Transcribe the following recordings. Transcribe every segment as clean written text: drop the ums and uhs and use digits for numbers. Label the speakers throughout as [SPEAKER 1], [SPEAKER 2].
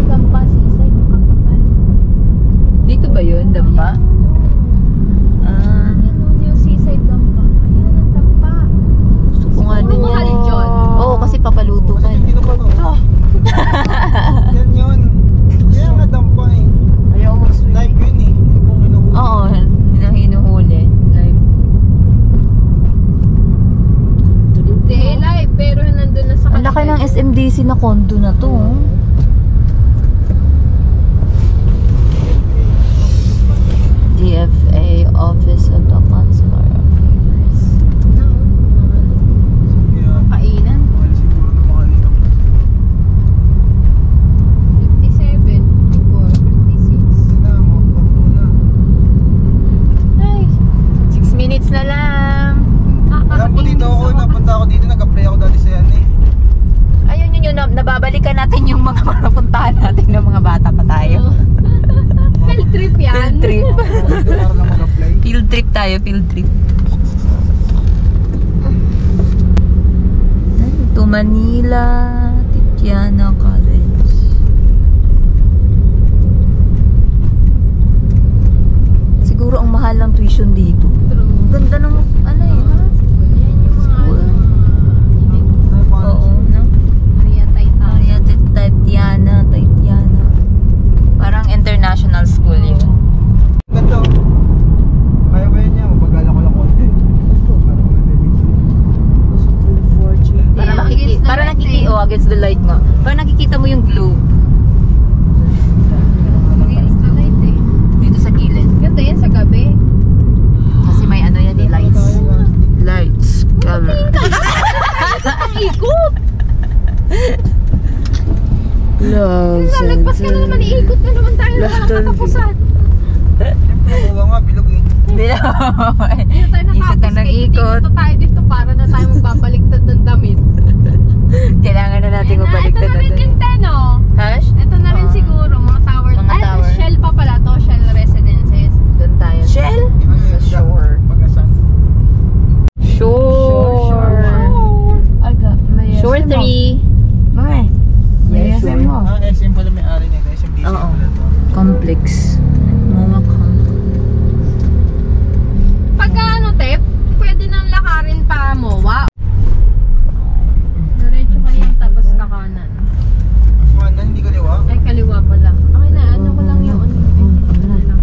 [SPEAKER 1] Dampa, sisay, makakapal.
[SPEAKER 2] Dito ba yun, Dampa?
[SPEAKER 1] Ayan yung sisay, Dampa. Ayan ang Dampa.
[SPEAKER 2] Gusto ko nga din
[SPEAKER 1] mahal
[SPEAKER 2] yan.
[SPEAKER 1] dyan.
[SPEAKER 2] Oo, kasi papaluto ka.
[SPEAKER 3] Dito pa to. Yan yun. Kaya nga Dampa eh.
[SPEAKER 2] Ayaw mag-swim.
[SPEAKER 3] Live yun eh. Kung hinuhuli.
[SPEAKER 2] Oo, hinuhuli. Live.
[SPEAKER 1] Hindi, live. Pero nandun na sa
[SPEAKER 2] Ang laki ng SMDC na condo na to. DFA Office of the Consular Affairs.
[SPEAKER 1] Kainan.
[SPEAKER 3] Mahal siguro na mga dito.
[SPEAKER 1] 57, 54, 56.
[SPEAKER 3] Na, makapagpo na.
[SPEAKER 1] Ay,
[SPEAKER 2] 6 minutes na lang.
[SPEAKER 3] Alam ko dito ako, napunta ako dito, nag-apply ako dati sa yan eh.
[SPEAKER 2] Ayun yun, nababalikan natin yung mga mapuntahan natin ng mga bata pa tayo.
[SPEAKER 1] Field trip yan.
[SPEAKER 2] Field trip.
[SPEAKER 3] Dito para lang mag-apply.
[SPEAKER 2] Field trip tayo, field trip. To Manila, Tiziana College. Siguro ang mahal ng tuition dito.
[SPEAKER 1] True.
[SPEAKER 2] Ganda ng, ano eh, ha? School. Oo, no?
[SPEAKER 1] Maria Taytay.
[SPEAKER 2] Maria Tatiana. Parang international school yun.
[SPEAKER 3] Ganito. Kaya ba yan niya? Mapagala ko lang konti. Parang
[SPEAKER 2] Para nakikita, oh, against the light nga. Para nakikita mo yung globe.
[SPEAKER 1] Against the light eh.
[SPEAKER 2] Dito sa gilid.
[SPEAKER 1] Ganda yan sa gabi.
[SPEAKER 2] Kasi may ano yan eh, lights. Lights, color.
[SPEAKER 1] Ang ikot!
[SPEAKER 2] Love,
[SPEAKER 1] Lalagpas ka na naman, iikot na naman tayo na katapusan.
[SPEAKER 3] Oo nga, bilog eh.
[SPEAKER 1] Dito tayo
[SPEAKER 2] Ikot
[SPEAKER 1] nakapos.
[SPEAKER 2] ng ikot.
[SPEAKER 1] Dito tayo dito para na tayo magbabaliktad ng damit.
[SPEAKER 2] Kailangan na natin mabaliktad
[SPEAKER 1] Ito na rin
[SPEAKER 2] natin.
[SPEAKER 1] yung Teno.
[SPEAKER 2] Hash?
[SPEAKER 1] Ito na rin siguro, mga tower.
[SPEAKER 2] Mga
[SPEAKER 1] Ay,
[SPEAKER 2] tower.
[SPEAKER 1] Shell pa pala to, Shell Residences.
[SPEAKER 2] Doon tayo. Shell? Sa shore.
[SPEAKER 3] Pag-asan.
[SPEAKER 2] Shore. Shore 3.
[SPEAKER 4] Bakit? May SM mo.
[SPEAKER 3] Ah, SM pala may ari nito. SMDC
[SPEAKER 2] Oo.
[SPEAKER 3] pala to.
[SPEAKER 2] Complex. MOA complex.
[SPEAKER 1] Pagka ano, Tep, pwede nang lakarin pa MOA. Diretso kayong tapos kakanan.
[SPEAKER 3] Kanan, hindi kaliwa.
[SPEAKER 1] Ay, kaliwa pala. Okay na, ano ko lang yung ano. Ito na lang.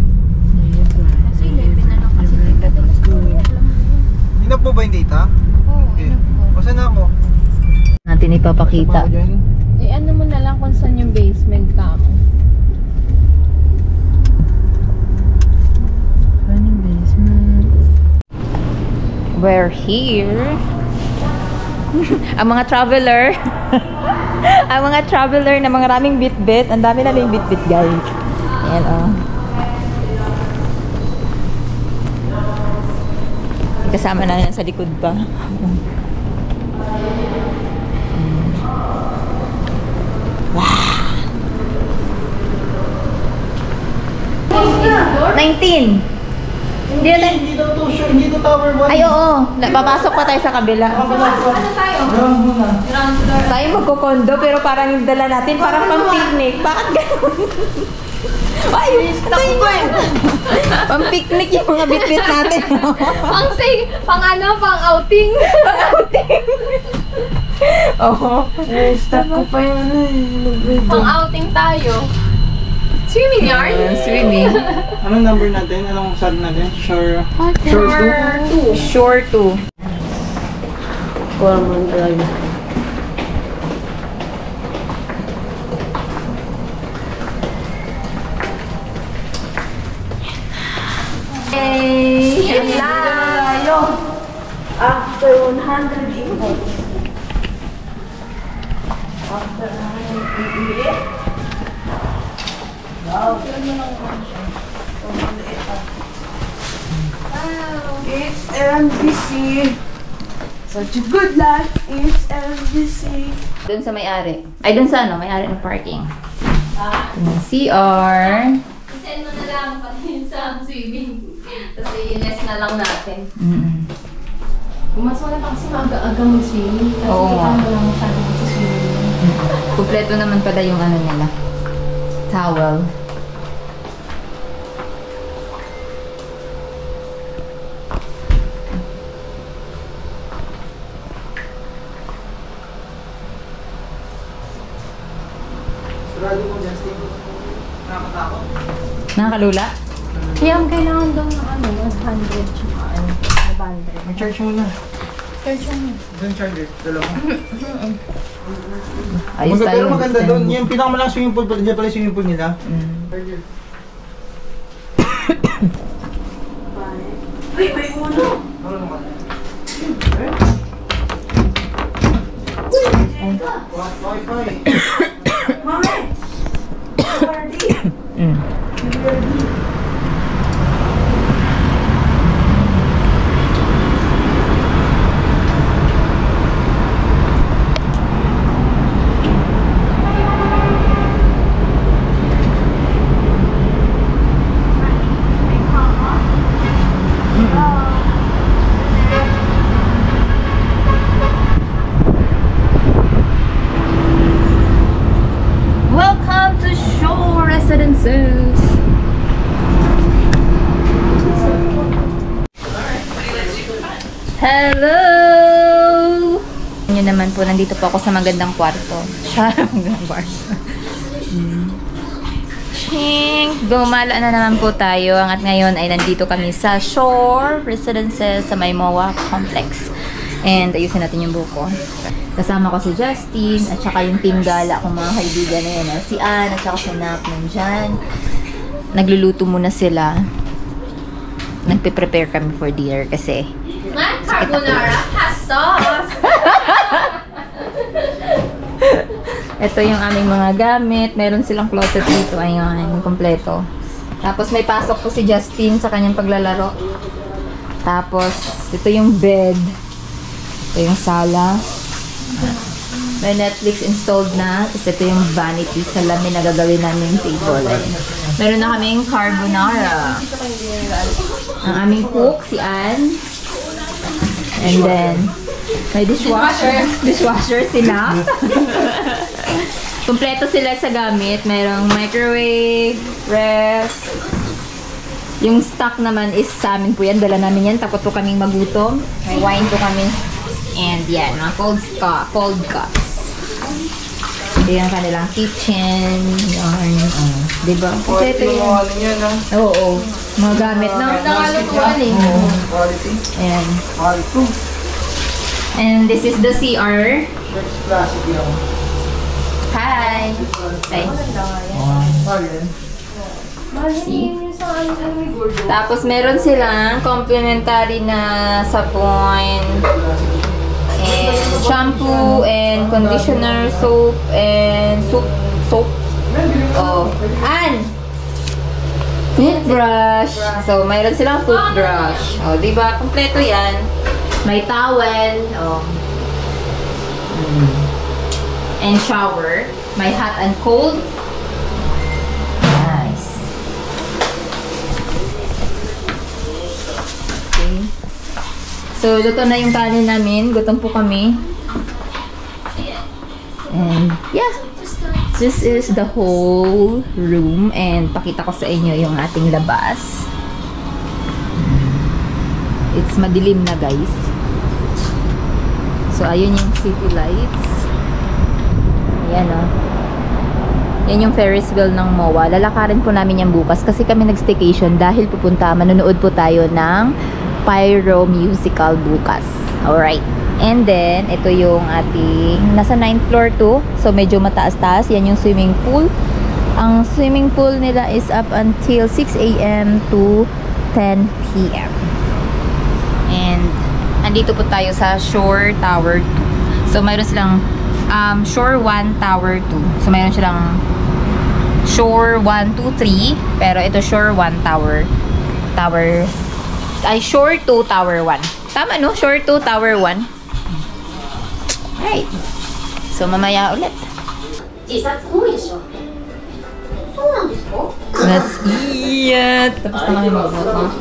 [SPEAKER 1] Kasi 11 na lang kasi dito. Dalas ko yan. Alam mo yun.
[SPEAKER 3] Hinap mo ba yung data?
[SPEAKER 1] Oo,
[SPEAKER 3] Okay.
[SPEAKER 1] inap ko.
[SPEAKER 3] Basta na ako.
[SPEAKER 2] Natin ipapakita.
[SPEAKER 3] Ako dyan.
[SPEAKER 1] Eh, ano mo na lang kung saan yung basement ka mo.
[SPEAKER 2] Running basement. We're here. Ang mga traveler. Ang mga traveler na mga raming bit-bit. Ang dami naming bit-bit, guys. Ayan, oh. Kasama na yan sa likod pa. Wow! 19! Hindi na tayo.
[SPEAKER 3] Hindi daw to sure, hindi to tower 1.
[SPEAKER 2] Ay, oo. Papasok pa tayo sa kabila.
[SPEAKER 1] Ano tayo?
[SPEAKER 3] Ground muna.
[SPEAKER 2] Tayo magkukondo, pero parang yung dala natin, parang pang-picnic. Bakit ganun? Ay, tayo ba? Pang-picnic yung mga bit-bit natin.
[SPEAKER 1] Pang ano, pang outing.
[SPEAKER 2] Oo.
[SPEAKER 4] Stop ko pa yung
[SPEAKER 1] Pang outing tayo. Swimming yard?
[SPEAKER 2] Swimming.
[SPEAKER 3] Anong number natin? Anong side natin? Sure.
[SPEAKER 2] Shore 2.
[SPEAKER 4] Corman Drive.
[SPEAKER 2] Hey! Hello!
[SPEAKER 4] After 100 years. After 100 years. Wow. It's MDC. Such a good life. It's MDC.
[SPEAKER 2] Doon sa may-ari. Ay, doon sa ano? May-ari ng parking. CR.
[SPEAKER 1] Send mo na lang pati sa swimming. Tapos i-less na lang natin. Pumasok na pa kasi maaga-aga mag-swimming. Kasi
[SPEAKER 2] Oo nga.
[SPEAKER 1] kita mo lang masyado sa swimming.
[SPEAKER 2] Kumpleto naman pala yung ano nila. Towel.
[SPEAKER 3] Sarado mo, Justin. Nakakatakot.
[SPEAKER 2] Nakakalula?
[SPEAKER 1] Kaya ang kailangan daw ng ano, 100 tsaka ano, 500.
[SPEAKER 3] Mag-charge mo na.
[SPEAKER 1] Search mo.
[SPEAKER 3] Doon charger. Dalawa.
[SPEAKER 2] Ayos tayo.
[SPEAKER 3] Pero maganda doon. Yung pinakamalang swimming pool pala. Diyan pala yung swimming pool nila. Charger.
[SPEAKER 4] Uy, may ulo!
[SPEAKER 3] Marunong ka. Wi-Fi.
[SPEAKER 4] Mami! Party!
[SPEAKER 2] Welcome to Shore Residences! Hello! Yun naman po, nandito po ako sa magandang kwarto. Magandang kwarto. Ching! Gumala na naman po tayo. At ngayon ay nandito kami sa Shore Residences sa Maymoa Complex. And ayusin natin yung buko. Kasama ko si Justin at saka yung team gala kong mga kaibigan na yun. Si Ann at saka si Nap nandyan. Nagluluto muna sila. Nagpe-prepare kami for dinner kasi
[SPEAKER 1] Carbonara has sauce!
[SPEAKER 2] ito yung aming mga gamit. Meron silang closet dito. Ayan, kompleto. Tapos may pasok po si Justin sa kanyang paglalaro. Tapos, ito yung bed. Ito yung sala. May Netflix installed na. Tapos ito yung vanity. Salamin na gagawin namin yung table. Ayan. Meron na kaming carbonara. Ang aming cook, si Ann. And then, may dishwasher. Dishwasher sila. Kompleto sila sa gamit. Merong microwave, ref. Yung stock naman is sa amin po yan. Dala namin yan. Takot po kaming magutom. May wine po kami. And yan, mga cold cups. Ito yung kanilang kitchen. Yan. Diba? Kompleto yun. Oo. Mga gamit na.
[SPEAKER 3] Quality.
[SPEAKER 2] Ayan.
[SPEAKER 3] Quality.
[SPEAKER 2] And this is the CR.
[SPEAKER 3] Next classic lang.
[SPEAKER 2] Hi! Hi. Tapos meron silang complimentary na sabon and shampoo and conditioner, soap and soap. Oh, and toothbrush. So mayroon silang toothbrush. Oh, 'di ba? Kompleto 'yan. May towel, oh. And shower. May hot and cold. Nice. Okay. So, luto na yung kanin namin. Gutom po kami. And, yeah. This is the whole room. And, pakita ko sa inyo yung ating labas. It's madilim na, guys. So, ayun yung city lights. Ayan, oh. Yan yung Ferris wheel ng MOA. Lalakarin po namin yan bukas kasi kami nag-staycation dahil manonood po tayo ng Pyro Musical bukas. Alright. And then, ito yung ating nasa 9th floor to. So, medyo mataas-taas. Yan yung swimming pool. Ang swimming pool nila is up until 6 a.m. to 10 p.m. And, andito po tayo sa Shore Tower 2. So, mayroon silang Shore 1, Tower 2. So, mayroon silang Shore 1, 2, 3. Pero ito Shore 1, Tower. Ay, Shore 2, Tower 1. Tama, no? Shore 2, Tower 1. Right. So, mamaya ulit. Let's eat! Tapos na kami mag-vote.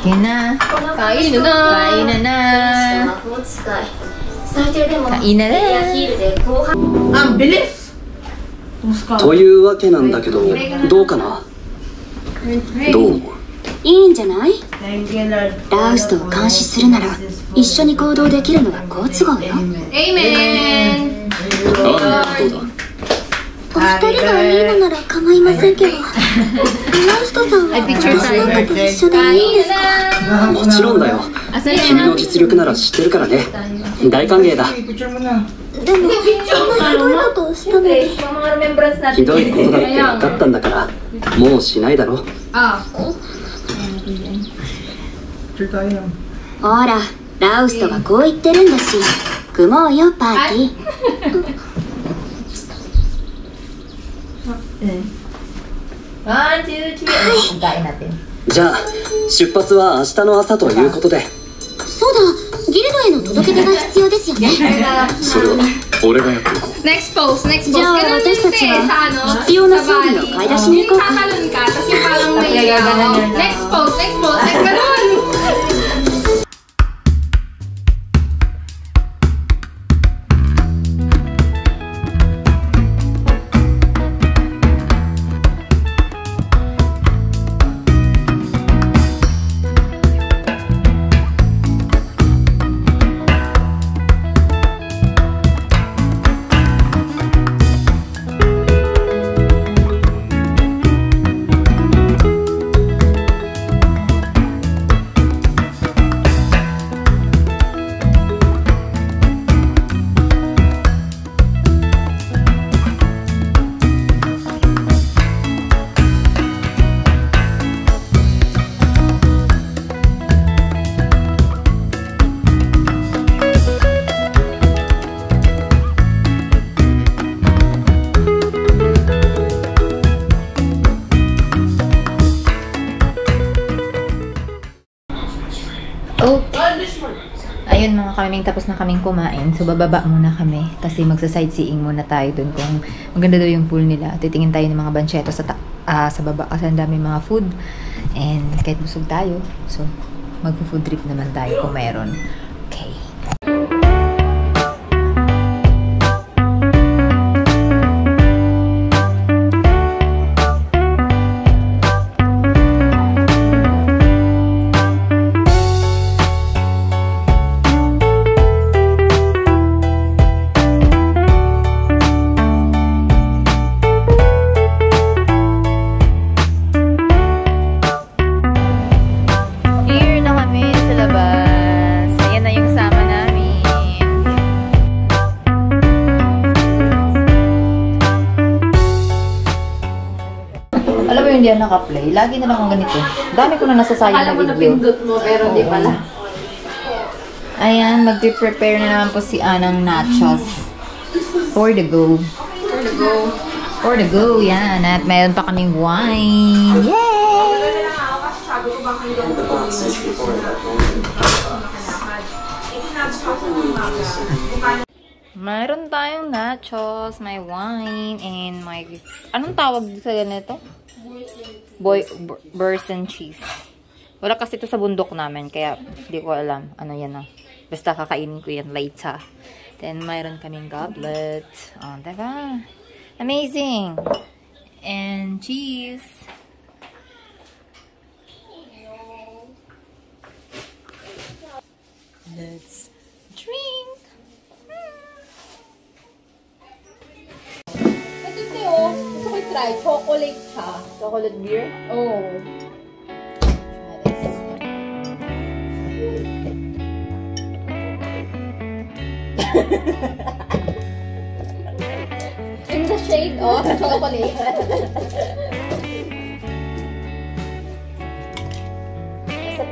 [SPEAKER 2] Okay na.
[SPEAKER 1] Kain na.
[SPEAKER 2] Kain na na. Kain na na.
[SPEAKER 4] Ang bilis!
[SPEAKER 5] というわけなんだけど、どうかな？どう思う？
[SPEAKER 6] いいんじゃない？ラウストを監視するなら一緒に行動できるのが好都合よ。
[SPEAKER 1] Amen!
[SPEAKER 5] ああ、どうだ？
[SPEAKER 6] お二人がいいのなら構いませんけど、ラウストさんは私なんかと一緒でいいんですか？
[SPEAKER 5] もちろんだよ。君の実力なら知ってるからね。大歓迎だ。
[SPEAKER 3] Picture mo na.
[SPEAKER 6] でもそんなひどいことをしたのに
[SPEAKER 2] Yung mga remembrance natin.
[SPEAKER 5] ひどいことだって分かったんだから、もうしないだろ。
[SPEAKER 1] Ah.
[SPEAKER 3] Picture tayo.
[SPEAKER 6] ほら、ラウストがこう言ってるんだし、組もうよパーティー。
[SPEAKER 2] 1, 2, 3. Ang kain natin.
[SPEAKER 5] じゃあ出発は明日の朝ということで。
[SPEAKER 6] そうだ、ギルドへの届け出が必要ですよね。
[SPEAKER 5] それは俺がやっていこう。
[SPEAKER 1] Next post, next post.
[SPEAKER 6] じゃあ
[SPEAKER 1] Ganun
[SPEAKER 6] 私たち
[SPEAKER 1] din
[SPEAKER 6] は
[SPEAKER 1] sa ano,
[SPEAKER 6] 必要な
[SPEAKER 1] sa
[SPEAKER 6] 装備の
[SPEAKER 1] body.
[SPEAKER 6] 買い出しに行こうか。
[SPEAKER 1] Tatalon ka, tapos yung parang may Next post, next post. Like, ganun.
[SPEAKER 2] Ayun mga kaming, tapos na kaming kumain. So bababa muna kami kasi magsa-sightseeing muna tayo dun kung maganda daw yung pool nila. Titingin tayo ng mga bancheto sa baba kasi ang dami mga food. And kahit busog tayo, so mag-food trip naman tayo kung meron. Okay. Alam mo yung hindi naka-play, lagi na lang ang ganito. Dami ko na nasasayang na video.
[SPEAKER 1] Napindot mo, pero di pala.
[SPEAKER 2] Ayan, mag-prepare na naman po si Anang nachos. For the go.
[SPEAKER 1] For the go.
[SPEAKER 2] For the go, yan. At mayroon pa kaming wine. Yay! Mayroon tayong nachos, may wine, and may... Anong tawag sa ganito? Burst and cheese. Wala kasi ito sa bundok namin, kaya hindi ko alam. Ano yan ah. Basta kakainin ko yan later. Then, mayroon kaming goblet. Oh, diba? Amazing! And cheese. Let's drink!
[SPEAKER 1] Ito siya, oh. Gusto ko i-try. Chocolate siya.
[SPEAKER 2] Chocolate beer?
[SPEAKER 1] Oh. In the shade of chocolate.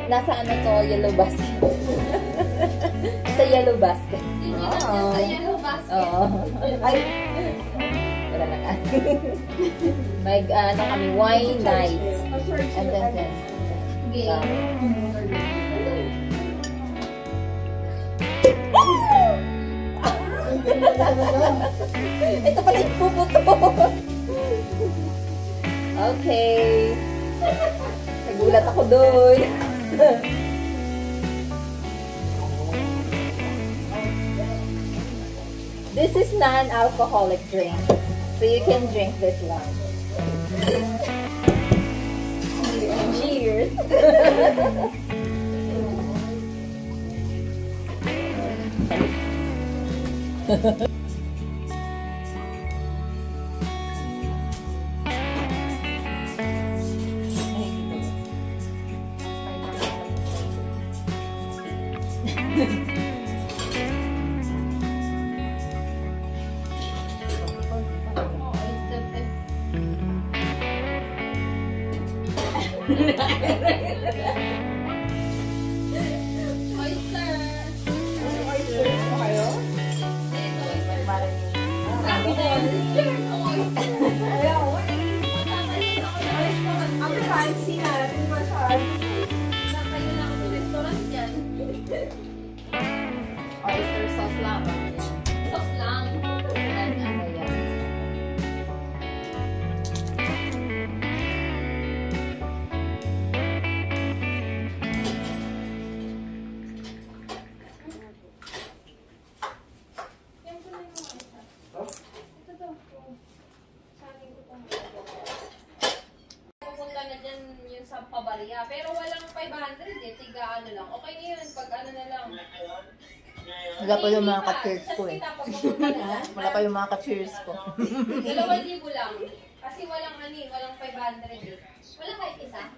[SPEAKER 2] Nasa ano to, yellow basket. Sa yellow basket.
[SPEAKER 1] Sa yellow basket.
[SPEAKER 2] Oo. Ay! Wala na ka. May ano kami, wine night. And then. Ito pala yung puputo. Okay. Nagulat nagulat ako doon. This is non-alcoholic drink. So you can drink this one. Cheers! Oyster sauce lang. Sauce lang. And ano yan?
[SPEAKER 1] Pupunta na dyan yun sa pabarya. Pero walang 500 eh. Tiga ano lang. Okay na yun. Pag ano na lang.
[SPEAKER 2] Wala pa yung mga ka-cheers ko eh.
[SPEAKER 1] Sa pupunta na.
[SPEAKER 2] Wala pa yung mga ka-cheers ko.
[SPEAKER 1] 2,000 lang. Kasi walang ani, walang 500 eh. Wala kahit isa.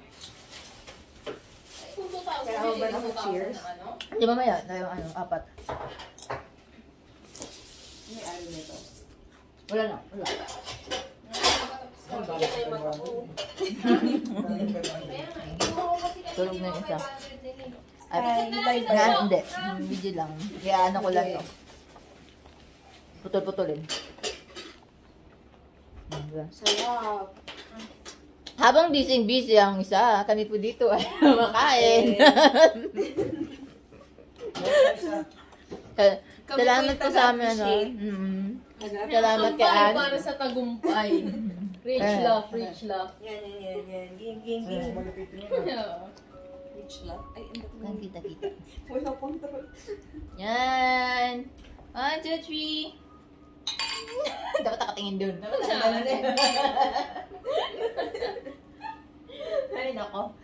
[SPEAKER 1] Ay, kung 2,000.
[SPEAKER 2] Kaya ako ba na
[SPEAKER 1] 2,000
[SPEAKER 2] cheers?
[SPEAKER 1] ng ano?
[SPEAKER 2] Di ba maya? Tayo ano, 4. Wala na, wala. Tulog na yung isa. Ay, hindi. Video lang. Kaya ano ko lang to. Putol-putulin.
[SPEAKER 4] Sarap.
[SPEAKER 2] Habang busy ang isa, kami po dito ay makain. Salamat po sa amin, ano. Salamat kay Ann.
[SPEAKER 1] Para sa tagumpay. Rich love, rich love.
[SPEAKER 4] Yan. Ging. Rich love. Ay,
[SPEAKER 2] Ang kita-kita.
[SPEAKER 4] wala control.
[SPEAKER 2] Yan. 1, 2, 3. Dapat nakatingin dun. Dapat nakatingin dun. Ay, nako.